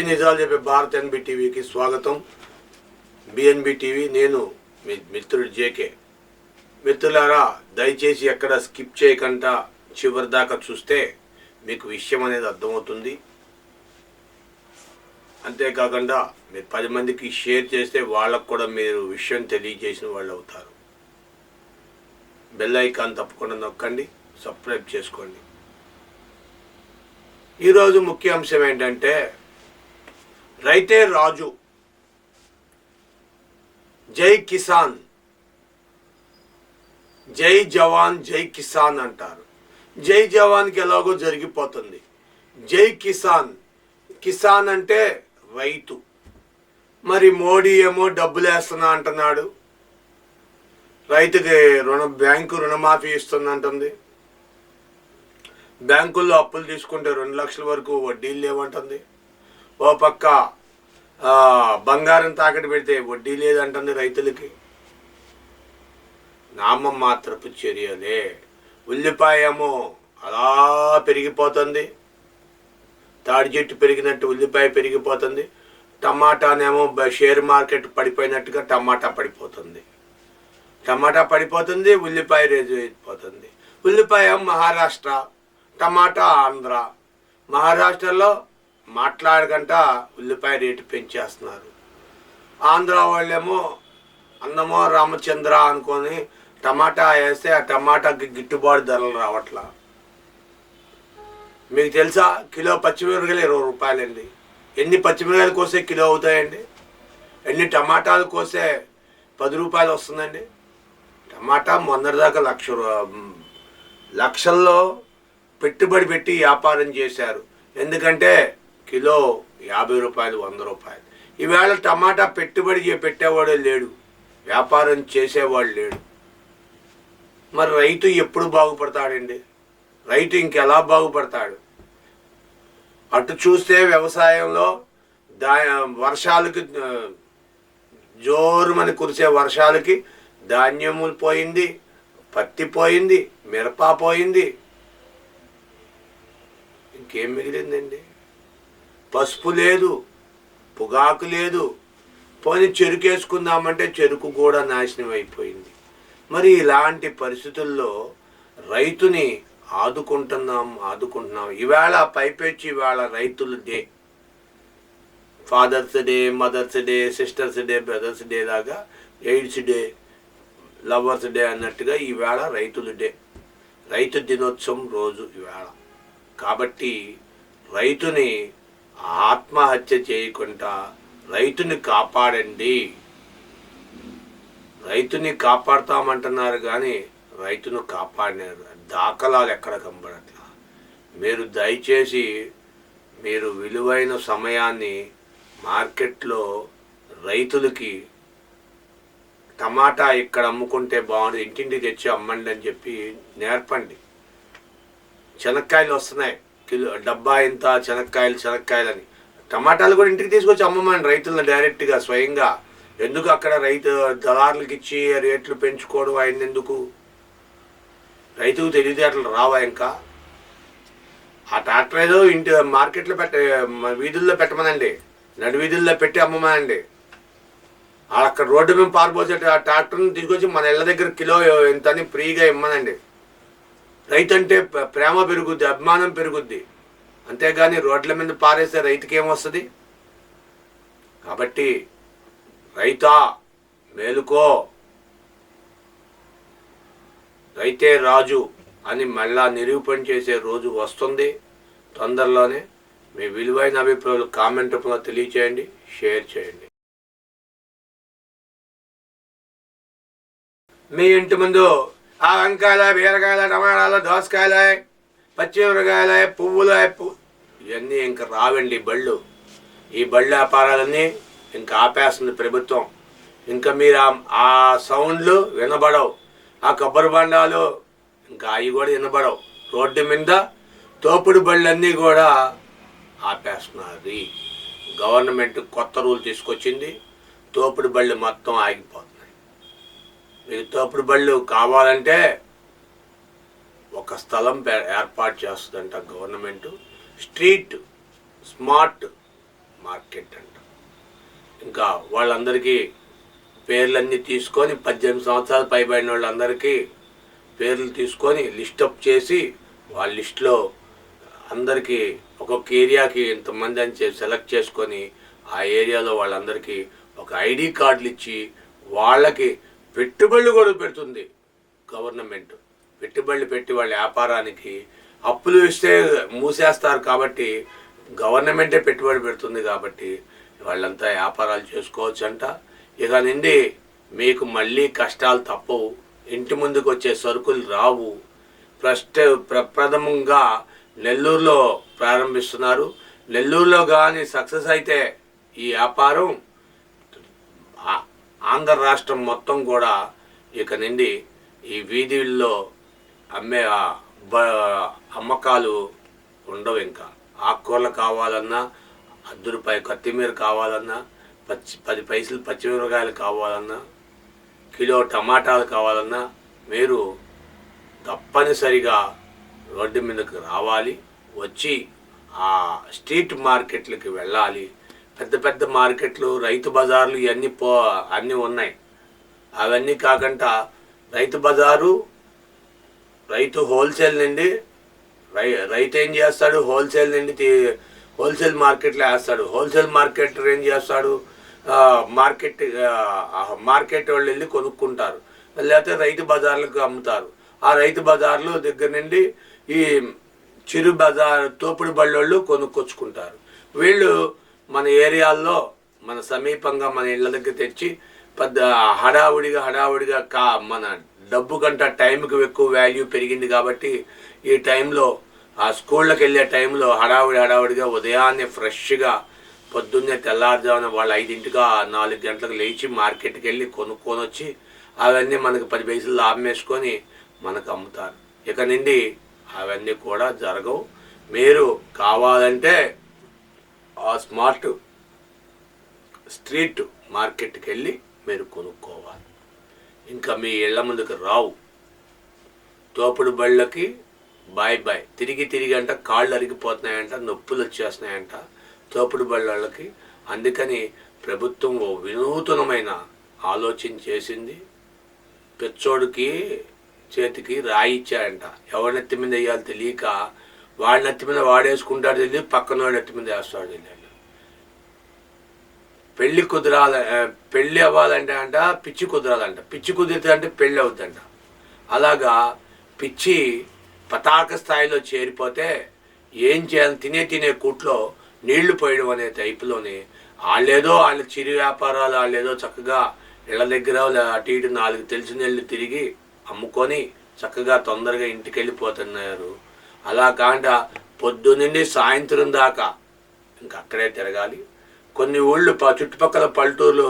నిజాలు చెప్పే భారత్ ఎన్బి టీవీకి స్వాగతం. బిఎన్బి టీవీ, నేను మీ మిత్రుడు జేకే. మిత్రులారా, దయచేసి ఎక్కడ స్కిప్ చేయకుండా చివరి దాకా చూస్తే మీకు విషయం అనేది అర్థమవుతుంది. అంతేకాకుండా మీరు 10 మందికి షేర్ చేస్తే వాళ్ళకు కూడా మీరు విషయం తెలియజేసిన వాళ్ళు అవుతారు. బెల్ ఐకాన్ తప్పకుండా నొక్కండి, సబ్స్క్రైబ్ చేసుకోండి. ఈరోజు ముఖ్య అంశం ఏంటంటే, రైతే రాజు, జై కిసాన్, జై జవాన్ జై కిసాన్ అంటారు. జై జవాన్కి ఎలాగో జరిగిపోతుంది. జై కిసాన్, కిసాన్ అంటే రైతు. మరి మోడీ ఏమో డబ్బులు వేస్తున్నా అంటున్నాడు, రైతుకి బ్యాంకు రుణమాఫీ ఇస్తుందంటుంది, బ్యాంకుల్లో అప్పులు తీసుకుంటే 2 లక్షల వరకు వడ్డీలు లేవంటుంది, ఓ పక్క బంగారం తాకట్టు పెడితే వడ్డీ లేదంటుంది రైతులకి. నామం మాత్రపు చర్యలే. ఉల్లిపాయ ఏమో అలా పెరిగిపోతుంది, తాడి చెట్టు పెరిగినట్టు ఉల్లిపాయ పెరిగిపోతుంది. టమాటానేమో షేర్ మార్కెట్ పడిపోయినట్టుగా టమాటా పడిపోతుంది. టమాటా పడిపోతుంది, ఉల్లిపాయ రేటు అయిపోతుంది. ఉల్లిపాయ మహారాష్ట్ర, టమాటా ఆంధ్ర. మహారాష్ట్రలో మాట్లాడకుండా ఉల్లిపాయ రేటు పెంచేస్తున్నారు. ఆంధ్ర వాళ్ళేమో అన్నమో రామచంద్ర అనుకొని టమాటా వేస్తే ఆ టమాటాకి గిట్టుబాటు ధరలు రావట్లా. మీకు తెలుసా, కిలో పచ్చిమిరపకాయలు 20 రూపాయలండి. ఎన్ని పచ్చిమిరపకాయలు కోసే కిలో అవుతాయండి? ఎన్ని టమాటాలు కోసే 10 రూపాయలు వస్తుందండి? టమాటా మొన్నటిదాకా లక్షల్లో పెట్టుబడి పెట్టి వ్యాపారం చేశారు. ఎందుకంటే కిలో 50 రూపాయలు, 100 రూపాయలు. ఈవేళ టమాటా పెట్టుబడి పెట్టేవాడు లేడు, వ్యాపారం చేసేవాడు లేడు. మరి రైతు ఎప్పుడు బాగుపడతాడండి? రైతు ఇంకెలా బాగుపడతాడు? అటు చూస్తే వ్యవసాయంలో వర్షాలకి, జోరుమని కురిసే వర్షాలకి ధాన్యము పోయింది, పత్తి పోయింది, మిరప పోయింది. ఇంకేం మిగిలిందండి? పసుపు లేదు, పొగాకు లేదు. పోనీ చెరుకు వేసుకుందామంటే చెరుకు కూడా నాశనం అయిపోయింది. మరి ఇలాంటి పరిస్థితుల్లో రైతుని ఆదుకుంటున్నాం. ఈవేళ పైపెచ్చి ఇవాళ రైతుల day, fathers day, mothers day, sisters day, brothers day లాగా, ఎయిడ్స్ డే, లవర్స్ డే అన్నట్టుగా ఈవేళ రైతుల డే, రైతు దినోత్సవం రోజు ఈవేళ. కాబట్టి రైతుని ఆత్మహత్య చేయకుండా రైతుని కాపాడండి. రైతుని కాపాడుతామంటున్నారు కానీ రైతును కాపాడినారు దాఖలాలు ఎక్కడ కనబడట్లా. మీరు దయచేసి మీరు విలువైన సమయాన్ని మార్కెట్లో రైతులకి టమాటా ఇక్కడ అమ్ముకుంటే బాగుంది, ఇంటింటికి తెచ్చి అమ్మండి అని చెప్పి నేర్పండి. శనక్కాయలు వస్తున్నాయి, కిలో డబ్బా ఇంత శనక్కాయలు అని. టమాటాలు కూడా ఇంటికి తీసుకొచ్చి అమ్మమండి రైతులను డైరెక్ట్గా, స్వయంగా. ఎందుకు అక్కడ రైతు దళారులకు ఇచ్చి రేట్లు పెంచుకోవడం? ఆయన ఎందుకు? రైతుకు తెలివితేటలు రావా? ఇంకా ఆ ట్రాక్టర్ ఏదో ఇంటి మార్కెట్లో వీధుల్లో పెట్టమనండి, నడి వీధుల్లో పెట్టి అమ్మమనండి. అక్కడ రోడ్డు మీద పారిపోతే ఆ ట్రాక్టర్ని తీసుకొచ్చి మన ఇళ్ళ దగ్గర కిలో ఇంతని ఫ్రీగా ఇమ్మనండి. రైతు అంటే ప్రేమ పెరుగుద్ది, అభిమానం పెరుగుద్ది. అంతేగాని రోడ్ల మీద పారేస్తే రైతుకి ఏమొస్తుంది? కాబట్టి రైతా మేలుకో, రైతే రాజు అని మళ్ళా నిరూపణ చేసే రోజు వస్తుంది తొందరలోనే. మీ విలువైన అభిప్రాయాలు కామెంట్ రూపంలో తెలియచేయండి, షేర్ చేయండి. మీ ఇంటి ముందు ఆ వంకాయల, బీరకాయల, టమాటాలు, దోసకాయల, పచ్చిమిరకాయల, పువ్వుల, ఇవన్నీ ఇంకా రావండి బళ్ళు. ఈ బళ్ళు వ్యాపారాలన్నీ ఇంకా ఆపేస్తుంది ప్రభుత్వం. ఇంకా మీరు ఆ సౌండ్లు వినబడవు, ఆ కొబ్బరి బండాలు ఇంకా అవి కూడా వినబడవు. రోడ్డు మీద తోపుడు బళ్ళన్నీ కూడా ఆపేస్తున్నది. గవర్నమెంట్ కొత్త రూల్ తీసుకొచ్చింది, తోపుడు బళ్ళు మొత్తం ఆగిపోతున్నాయి. మీకు తోపుడు బళ్ళు కావాలంటే ఒక స్థలం ఏర్పాటు చేస్తుందంట గవర్నమెంట్. స్ట్రీట్ స్మార్ట్ మార్కెట్ అంట. ఇంకా వాళ్ళందరికీ పేర్లన్నీ తీసుకొని 18 సంవత్సరాలు పైబడిన వాళ్ళందరికీ పేర్లు తీసుకొని లిస్టప్ చేసి వాళ్ళ లిస్టులో అందరికీ ఒక్కొక్క ఏరియాకి ఇంతమంది అని సెలెక్ట్ చేసుకొని ఆ ఏరియాలో వాళ్ళందరికీ ఒక ఐడి కార్డులు ఇచ్చి వాళ్ళకి పెట్టుబడులు కూడా పెడుతుంది గవర్నమెంట్. పెట్టుబడులు పెట్టి వాళ్ళ వ్యాపారానికి అప్పులు ఇస్తే మూసేస్తారు కాబట్టి గవర్నమెంటే పెట్టుబడి పెడుతుంది కాబట్టి వాళ్ళంతా వ్యాపారాలు చేసుకోవచ్చు అంట. ఇక నుండి మీకు మళ్ళీ కష్టాలు తప్పవు, ఇంటి ముందుకు వచ్చే సరుకులు రావు. ప్రప్రథమంగా నెల్లూరులో ప్రారంభిస్తున్నారు. నెల్లూరులో కానీ సక్సెస్ అయితే ఈ వ్యాపారం ఆంధ్ర రాష్ట్రం మొత్తం కూడా ఇక నుండి ఈ వీధుల్లో అమ్మే అమ్మకాలు ఉండవు. ఇంకా ఆకుకూరలు కావాలన్నా, ₹10 కొత్తిమీర కావాలన్నా, 10 పైసలు పచ్చిమిరపకాయలు కావాలన్నా, కిలో టమాటాలు కావాలన్నా మీరు తప్పనిసరిగా రోడ్డు మీదకి రావాలి. వచ్చి ఆ స్ట్రీట్ మార్కెట్లకి వెళ్ళాలి. పెద్ద పెద్ద మార్కెట్లు, రైతు బజార్లు ఇవన్నీ అన్నీ ఉన్నాయి. అవన్నీ కాకుండా రైతు బజారు, రైతు హోల్సేల్ నుండి రైతు ఏం చేస్తాడు, హోల్సేల్ నుండి హోల్సేల్ మార్కెట్లో వేస్తాడు. హోల్సేల్ మార్కెట్ ఏం చేస్తాడు, మార్కెట్ వాళ్ళు వెళ్ళి కొనుక్కుంటారు, లేకపోతే రైతు బజార్లకు అమ్ముతారు. ఆ రైతు బజార్లు దగ్గర నుండి ఈ చిరు బజార్ తోపుడు బళ్ళోళ్ళు కొనుక్కొచ్చుకుంటారు. వీళ్ళు మన ఏరియాల్లో మన సమీపంగా మన ఇళ్ళ దగ్గర తెచ్చి పెద్ద హడావుడిగా మన డబ్బు కంట టైంకి ఎక్కువ వాల్యూ పెరిగింది కాబట్టి ఈ టైంలో ఆ స్కూళ్ళకి వెళ్ళే టైంలో హడావుడిగా ఉదయాన్నే ఫ్రెష్గా పొద్దున్నే తెల్లారుజామున వాళ్ళు 5ంటికి 4 గంటలకు లేచి మార్కెట్కి వెళ్ళి కొనుక్కొని వచ్చి అవన్నీ మనకు 10 పైసలు లాభం వేసుకొని మనకు అమ్ముతారు. ఇక నుండి అవన్నీ కూడా జరగవు. మీరు కావాలంటే ఆ స్మార్ట్ స్ట్రీట్ మార్కెట్కి వెళ్ళి మీరు కొనుక్కోవాలి. ఇంకా మీ ఇళ్ళ ముందుకు రావు. తోపుడు బళ్ళకి బాయ్ తిరిగి అంట కాళ్ళు అరిగిపోతున్నాయంట, నొప్పులు వచ్చేస్తున్నాయంట తోపుడు బళ్ళకి. అందుకని ప్రభుత్వం ఓ వినూతనమైన ఆలోచన చేసింది. పెచ్చోడికి చేతికి రాయి ఇచ్చాడంట. ఎవరి నెత్తి మీద వేయాలి తెలియక వాడి నెత్తి మీద వాడేసుకుంటాడు తెలియదు, పక్కన వాడి నెత్తి మీద వేస్తాడు తెలియదు. పెళ్ళి అవ్వాలంటే అంట పిచ్చి కుదరాలంట, పిచ్చి కుదిరితే అంటే పెళ్ళి అవుతుందంట. అలాగా పిచ్చి పతాక స్థాయిలో చేరిపోతే ఏం చేయాలి, తినే కూట్లో నీళ్లు పోయడం అనే టైపులోని వాళ్ళ చిరు వ్యాపారాలు వాళ్ళేదో చక్కగా ఇళ్ళ దగ్గర అటు ఇటు 4 తెలిసిన ఇళ్ళు తిరిగి అమ్ముకొని చక్కగా తొందరగా ఇంటికి వెళ్ళిపోతున్నారు. అలా కాకుండా పొద్దున్నండి సాయంత్రం దాకా ఇంకా అక్కడే తిరగాలి. కొన్ని ఊళ్ళు చుట్టుపక్కల పల్లెటూర్లు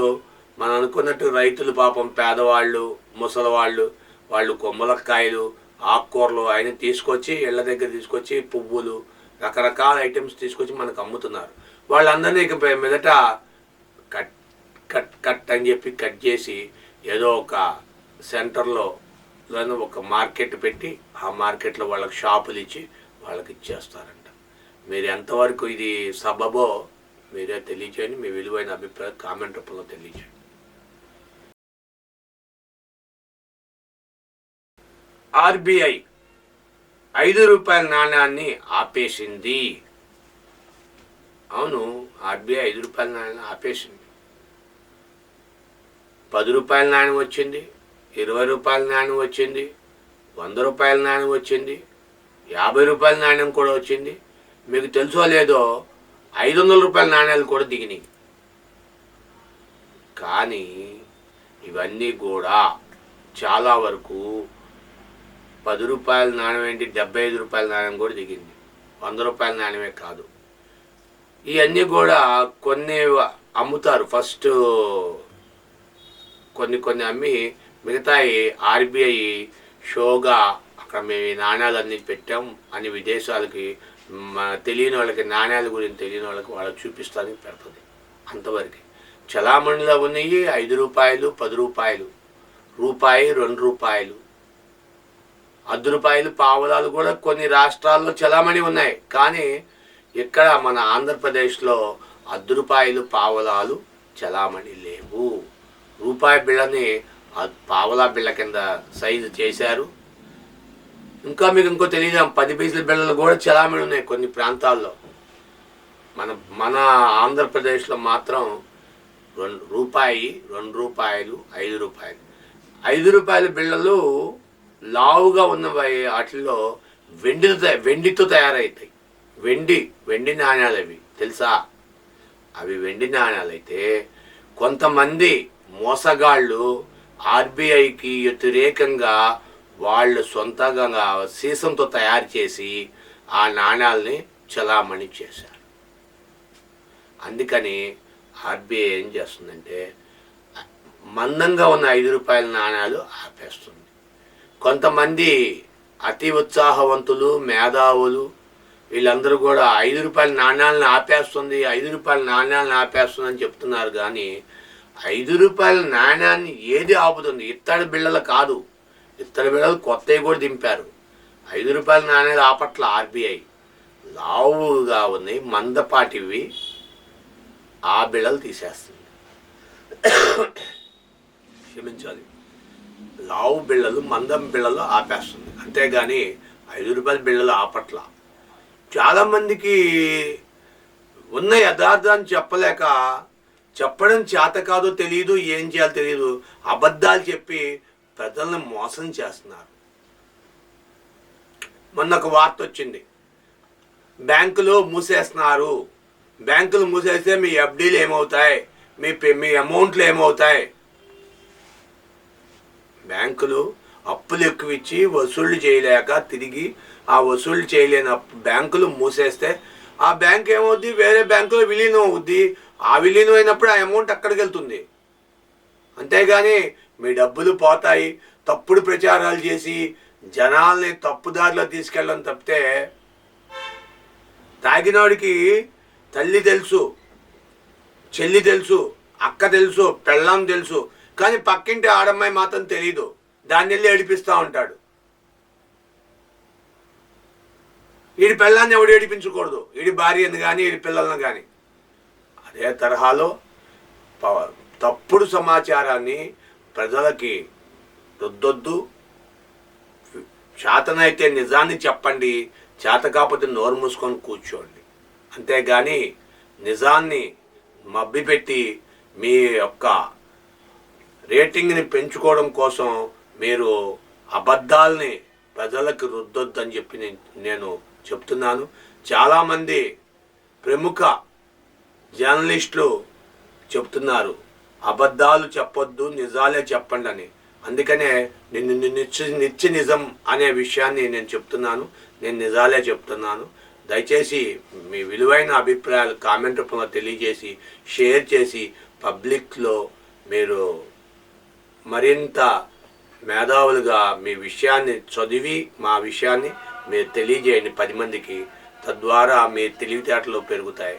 మనం అనుకున్నట్టు రైతులు పాపం పేదవాళ్ళు, ముసలివాళ్ళు, వాళ్ళు కొమ్మలకాయలు, ఆకుకూరలు ఆయన తీసుకొచ్చి ఇళ్ళ దగ్గర తీసుకొచ్చి పువ్వులు, రకరకాల ఐటమ్స్ తీసుకొచ్చి మనకు అమ్ముతున్నారు. వాళ్ళందరినీ ఇక మీదట కట్ అని చెప్పి కట్ చేసి ఏదో ఒక సెంటర్లో ఒక మార్కెట్ పెట్టి ఆ మార్కెట్లో వాళ్ళకి షాపులు ఇచ్చి వాళ్ళకి ఇచ్చేస్తారంట. మీరు ఎంతవరకు ఇది సబబో మీరే తెలియచేయండి. మీ విలువైన అభిప్రాయం కామెంట్ రూపంలో తెలియచేయండి. ఆర్బీఐ ₹5 నాణ్యాన్ని ఆపేసింది. అవును, ఆర్బీఐ ₹5 నాణ్యాన్ని ఆపేసింది. ₹10 నాణ్యం వచ్చింది, ₹20 నాణ్యం వచ్చింది, ₹100 నాణ్యం వచ్చింది, ₹50 నాణ్యం కూడా వచ్చింది. మీకు తెలుసో లేదో ₹500 నాణ్యాలు కూడా దిగినాయి. కానీ ఇవన్నీ కూడా చాలా వరకు ₹10 నాణ్యం ఏంటి, ₹75 నాణ్యం కూడా దిగింది. ₹100 నాణ్యమే కాదు. ఇవన్నీ కూడా కొన్ని అమ్ముతారు. ఫస్ట్ కొన్ని అమ్మి మిగతాయి ఆర్బీఐ షోగా అక్కడ మేము ఈ నాణ్యాలన్నీ పెట్టాం అని విదేశాలకి తెలియని వాళ్ళకి, నాణ్యాల గురించి తెలియని వాళ్ళకి వాళ్ళకి చూపిస్తానికి పెడుతుంది. అంతవరకు చలామణిలో ఉన్నాయి ₹5, ₹10, రూపాయి, ₹2, ₹10 పావలాలు కూడా కొన్ని రాష్ట్రాల్లో చలామణి ఉన్నాయి. కానీ ఇక్కడ మన ఆంధ్రప్రదేశ్లో రూపాయలు పావలాలు చలామణి లేవు. రూపాయి బిళ్ళని పావలా బిళ్ళ కింద సైజు చేశారు. ఇంకా మీకు ఇంకో తెలియదు, 10 పైసల బిళ్ళలు కూడా చలామణి ఉన్నాయి కొన్ని ప్రాంతాల్లో. మన ఆంధ్రప్రదేశ్లో మాత్రం రూపాయి, 2 రూపాయలు, 5 రూపాయలు. 5 రూపాయల బిళ్ళలు లావుగా ఉన్నవి వాటిల్లో వెండితో తయారవుతాయి. వెండి నాణ్యాలు అవి తెలుసా? అవి వెండి నాణ్యాలు అయితే కొంతమంది మోసగాళ్ళు ఆర్బీఐకి వ్యతిరేకంగా వాళ్ళు సొంతంగా సీసంతో తయారు చేసి ఆ నాణ్యాలని చలామణి చేశారు. అందుకని ఆర్బీఐ ఏం చేస్తుందంటే మందంగా ఉన్న 5 రూపాయల నాణ్యాలు ఆపేస్తుంది. కొంతమంది అతి ఉత్సాహవంతులు, మేధావులు వీళ్ళందరూ కూడా 5 రూపాయల నాణ్యాలను ఆపేస్తుంది, 5 రూపాయల నాణ్యాలను ఆపేస్తుంది అని చెప్తున్నారు. కానీ 5 రూపాయల నాణ్యాన్ని ఏది ఆపుతుంది? ఇత్తడి బిళ్ళలు కాదు, ఇత్తడి బిళ్ళలు కొత్తవి కూడా దింపారు. 5 రూపాయల నాణ్యాలు ఆపట్ల ఆర్బీఐ. లావుగా ఉన్నాయి మందపాటివి ఆ బిళ్ళలు తీసేస్తుంది. క్షమించాలి, లావు బిళ్ళలు, మందం బిళ్ళలు ఆపేస్తుంది. అంతేగాని 5 రూపాయల బిళ్ళలు ఆపట్ల. చాలామందికి ఉన్న యథార్థాన్ని చెప్పడం చేత కాదో తెలియదు, ఏం చేయాలో తెలియదు. అబద్ధాలు చెప్పి ప్రజలను మోసం చేస్తున్నారు. మొన్న ఒక వార్త వచ్చింది, బ్యాంకులు మూసేస్తున్నారు. బ్యాంకులు మూసేస్తే మీ ఎఫ్డీలు ఏమవుతాయి, మీ అమౌంట్లు ఏమవుతాయి? బ్యాంకులు అప్పులు ఎక్కువ ఇచ్చి వసూళ్లు చేయలేక తిరిగి ఆ వసూళ్లు చేయలేని బ్యాంకులు మూసేస్తే ఆ బ్యాంక్ ఏమవుద్ది? వేరే బ్యాంకులో విలీనం అవుద్ది. ఆ విలీనం అయినప్పుడు ఆ అమౌంట్ అక్కడికి వెళ్తుంది. అంతేగాని మీ డబ్బులు పోతాయి తప్పుడు ప్రచారాలు చేసి జనాల్ని తప్పుదారిలో తీసుకెళ్ళడం తప్పితే, తాగినోడికి తల్లి తెలుసు, చెల్లి తెలుసు, అక్క తెలుసు, పెళ్ళాం తెలుసు, కానీ పక్కింటి ఆడమ్మాయి మాత్రం తెలీదు. దాన్ని వెళ్ళి ఏడిపిస్తూ ఉంటాడు. వీడి పిల్లల్ని ఎవడు ఏడిపించకూడదు, వీడి భార్యను కానీ వీడి పిల్లలను కానీ. అదే తరహాలో తప్పుడు సమాచారాన్ని ప్రజలకి రుద్దొద్దు. చేతనైతే నిజాన్ని చెప్పండి, చేత కాకపోతే నోరు మూసుకొని కూర్చోండి. అంతేగాని నిజాన్ని మభ్యపెట్టి మీ యొక్క రేటింగ్ని పెంచుకోవడం కోసం మీరు అబద్ధాలని ప్రజలకు రుద్దొద్దని చెప్పి నేను చెప్తున్నాను. చాలామంది ప్రముఖ జర్నలిస్టులు చెప్తున్నారు అబద్ధాలు చెప్పొద్దు, నిజాలే చెప్పండి అని. అందుకనే నిత్య నిజం అనే విషయాన్ని నేను చెప్తున్నాను. నేను నిజాలే చెప్తున్నాను. దయచేసి మీ విలువైన అభిప్రాయాలు కామెంట్ రూపంలో తెలియజేసి షేర్ చేసి పబ్లిక్లో మీరు మరింత మేధావులుగా మీ విషయాన్ని చదివి మా విషయాన్ని మీరు తెలియజేయండి 10 మందికి. తద్వారా మీ తెలివితేటలు పెరుగుతాయి.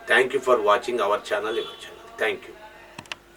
Thank you for watching our channel. Thank you.